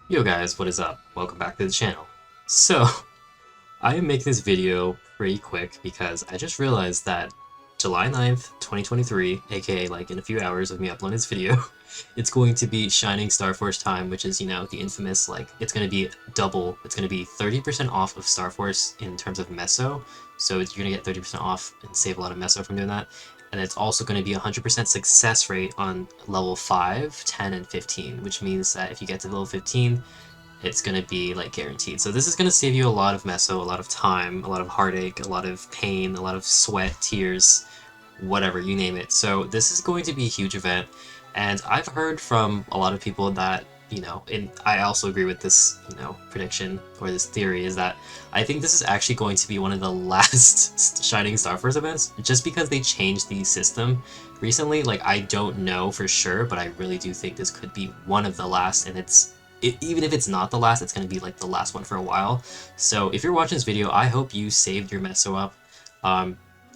Yo guys, what is up? Welcome back to the channel. So, I am making this video pretty quick because I just realized that July 9th, 2023, aka like in a few hours of me uploading this video, it's going to be Shining Star Force time, which is, the infamous, it's going to be double. It's going to be 30% off of Star Force in terms of meso, so you're going to get 30% off and save a lot of meso from doing that. And it's also going to be 100% success rate on level 5, 10, and 15, which means that if you get to level 15, it's going to be like guaranteed. So this is going to save you a lot of meso, a lot of time, a lot of heartache, a lot of pain, a lot of sweat, tears, whatever, you name it. So this is going to be a huge event, and I've heard from a lot of people that, and I also agree with this, prediction or this theory, is that I think this is actually going to be one of the last Shining Star Force events, just because they changed the system recently. Like, I don't know for sure, but I really do think this could be one of the last, and even if it's not the last, it's going to be like the last one for a while. So if you're watching this video, I hope you saved your meso up.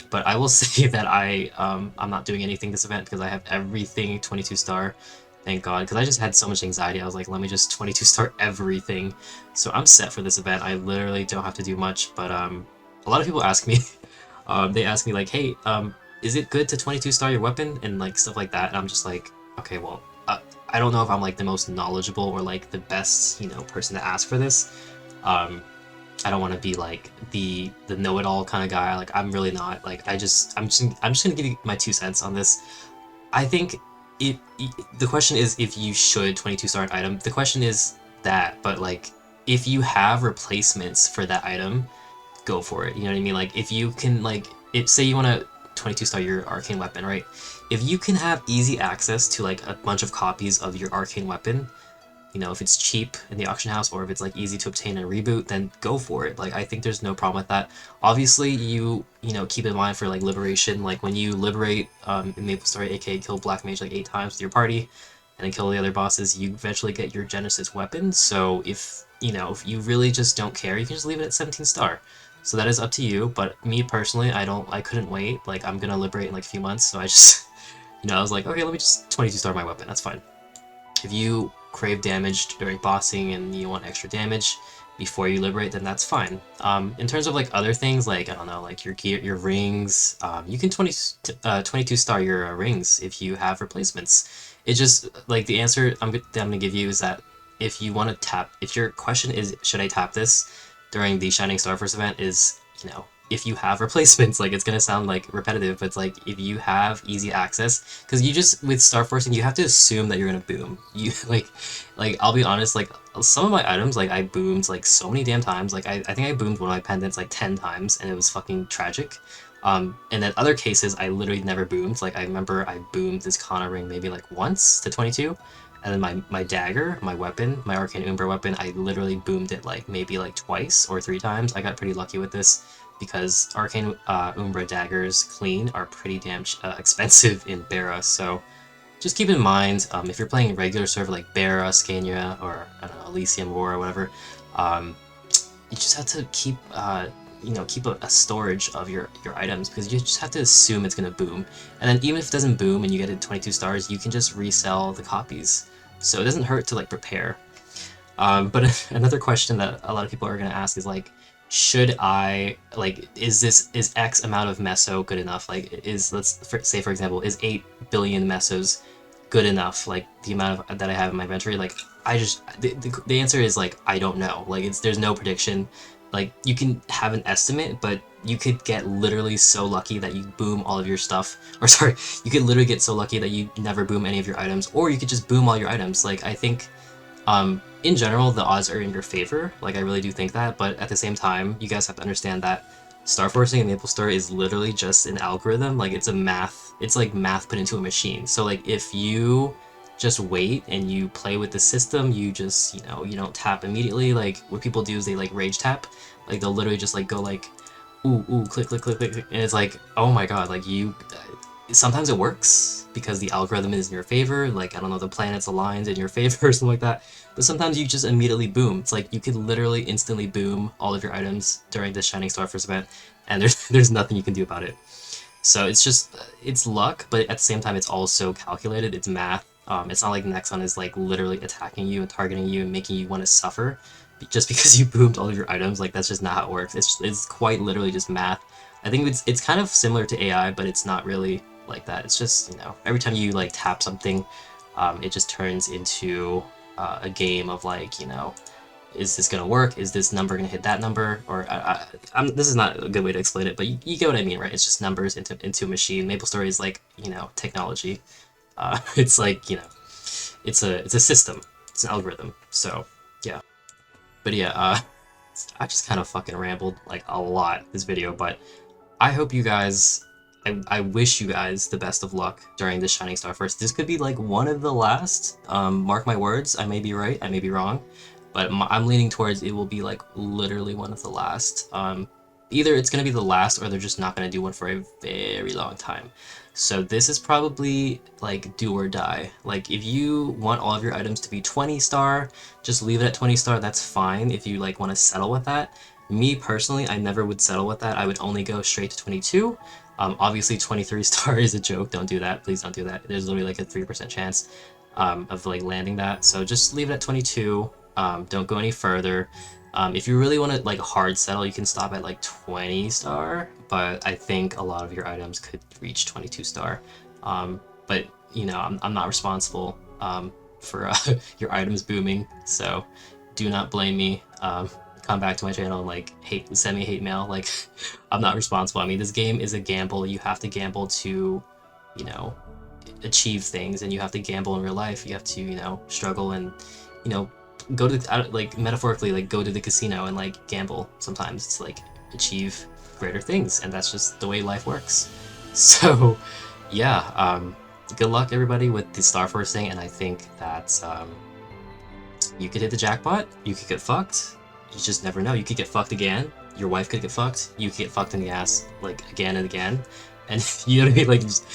But I will say that I'm not doing anything this event because I have everything 22 star. Thank God, because I just had so much anxiety. I was like, let me just 22 star everything. So I'm set for this event. I literally don't have to do much, but a lot of people ask me, they ask me like, hey, is it good to 22 star your weapon and like stuff like that? And I'm just like, okay, well, I don't know if I'm like the most knowledgeable or like the best, person to ask for this. I don't want to be like the know-it-all kind of guy. Like, I'm really not. Like, I'm just gonna give you my 2 cents on this. I think it the question is if you should 22 star an item. The question is that, but like if you have replacements for that item, go for it. You know what I mean? Like, if you can, like, if say you want to 22 star your arcane weapon, right? If you can have easy access to like a bunch of copies of your arcane weapon, if it's cheap in the auction house or if it's like easy to obtain and reboot, then go for it. Like, I think there's no problem with that. Obviously, keep in mind for like liberation, like when you liberate in MapleStory, aka kill Black Mage like 8 times with your party and then kill the other bosses, you eventually get your Genesis weapon. So if you really just don't care, you can just leave it at 17 star. So that is up to you, but me personally, I couldn't wait. Like, I'm gonna liberate in like a few months, so I just I was like, okay, let me just 22 star my weapon. That's fine. If you crave damage during bossing and you want extra damage before you liberate, then that's fine. In terms of like other things, like, I don't know, like your gear, your rings, you can 22 star your rings if you have replacements. It just, like, the answer I'm gonna give you is that if you want to tap, if your question is, should I tap this during the Shining Star Force event, is, if you have replacements. Like, it's gonna sound like repetitive, but it's like if you have easy access, because you just, with Star Forcing, you have to assume that you're gonna boom. You like I'll be honest, like some of my items, like I boomed like so many damn times. Like I think I boomed one of my pendants like 10 times, and it was fucking tragic. And then other cases, I literally never boomed. Like, I remember I boomed this Kana ring maybe like once to 22, and then my dagger, my weapon, my Arcane Umbra weapon, I literally boomed it like maybe like twice or 3 times. I got pretty lucky with this because Arcane Umbra daggers clean are pretty damn expensive in Bara, so just keep in mind, if you're playing regular server like Bara, Scania, or I don't know, Elysium War or whatever, you just have to keep keep a storage of your items, because you just have to assume it's gonna boom. And then even if it doesn't boom and you get it 22 stars, you can just resell the copies. So it doesn't hurt to like prepare. But another question that a lot of people are gonna ask is like, should I, like, is X amount of meso good enough? Like, let's say for example, is 8 billion mesos good enough? Like, the amount that I have in my inventory, like, the answer is like, I don't know. Like, there's no prediction. Like, you can have an estimate, but you could get literally so lucky that you boom all of your stuff. Or sorry, you could literally get so lucky that you never boom any of your items, or you could just boom all your items. Like, I think, in general, the odds are in your favor. Like, I really do think that, but at the same time, you guys have to understand that Star Forcing and MapleStory is literally just an algorithm. Like, it's like math put into a machine. So like, if you just wait and you play with the system, you just, you don't tap immediately. Like, what people do is they like rage tap. Like, they'll literally just like go like, ooh, ooh, click, click, click, click, and it's like, oh my god, like, sometimes it works because the algorithm is in your favor, like, I don't know, the planets aligned in your favor or something like that, but sometimes you just immediately boom. It's like, you could literally instantly boom all of your items during the Shining Star Force event, and there's nothing you can do about it. So it's just, it's luck, but at the same time, it's also calculated, it's math. It's not like Nexon is like literally attacking you and targeting you and making you want to suffer just because you boomed all of your items. Like that's just not how it works. It's quite literally just math. I think it's kind of similar to AI, but it's not really like that. It's just, you know, every time you like tap something, it just turns into a game of like, you know, is this gonna work? Is this number gonna hit that number? Or this is not a good way to explain it, but you get what I mean, right? It's just numbers into a machine. MapleStory is like, you know, technology. It's like, you know, it's a system. It's an algorithm. So yeah, but yeah, I just kind of fucking rambled like a lot this video, but I hope you guys. I wish you guys the best of luck during this Shining Star First. This could be like one of the last. Mark my words. I may be right. I may be wrong, but I'm leaning towards it will be like literally one of the last. Either it's gonna be the last, or they're just not gonna do one for a very long time. So this is probably like do or die. Like if you want all of your items to be 20 star, just leave it at 20 star. That's fine if you like want to settle with that. Me personally, I never would settle with that. I would only go straight to 22. Obviously 23 star is a joke. Don't do that. Please don't do that. There's literally like a 3% chance of like landing that. So just leave it at 22. Don't go any further. If you really want to like hard settle, you can stop at like 20 star, but I think a lot of your items could reach 22 star. But you know, I'm not responsible for your items booming, so do not blame me. Come back to my channel and like send me hate mail. Like I'm not responsible. I mean, this game is a gamble. You have to gamble to, you know, achieve things, and you have to gamble in real life. You have to, you know, struggle and, you know, go to like metaphorically like go to the casino and like gamble sometimes to like achieve greater things, and that's just the way life works. So yeah, good luck everybody with the Star Force thing, and I think that you could hit the jackpot, you could get fucked, you just never know. You could get fucked again, your wife could get fucked, you could get fucked in the ass like again and again, and you know what I mean, like just,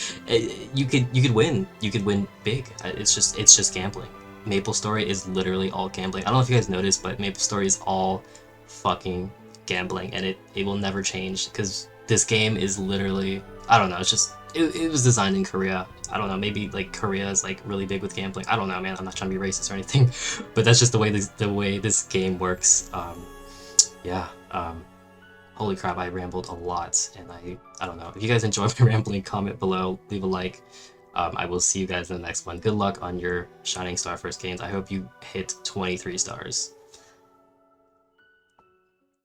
you could win big. It's just gambling. MapleStory is literally all gambling. I don't know if you guys noticed, but MapleStory is all fucking gambling, and it will never change because this game is literally, I don't know, it's just, it was designed in Korea. I don't know, maybe like Korea is like really big with gambling. I don't know, man. I'm not trying to be racist or anything, but that's just the way this game works. Yeah. Holy crap, I rambled a lot, and I don't know. If you guys enjoy my rambling, comment below, leave a like. I will see you guys in the next one. Good luck on your Shining Star First games. I hope you hit 23 stars.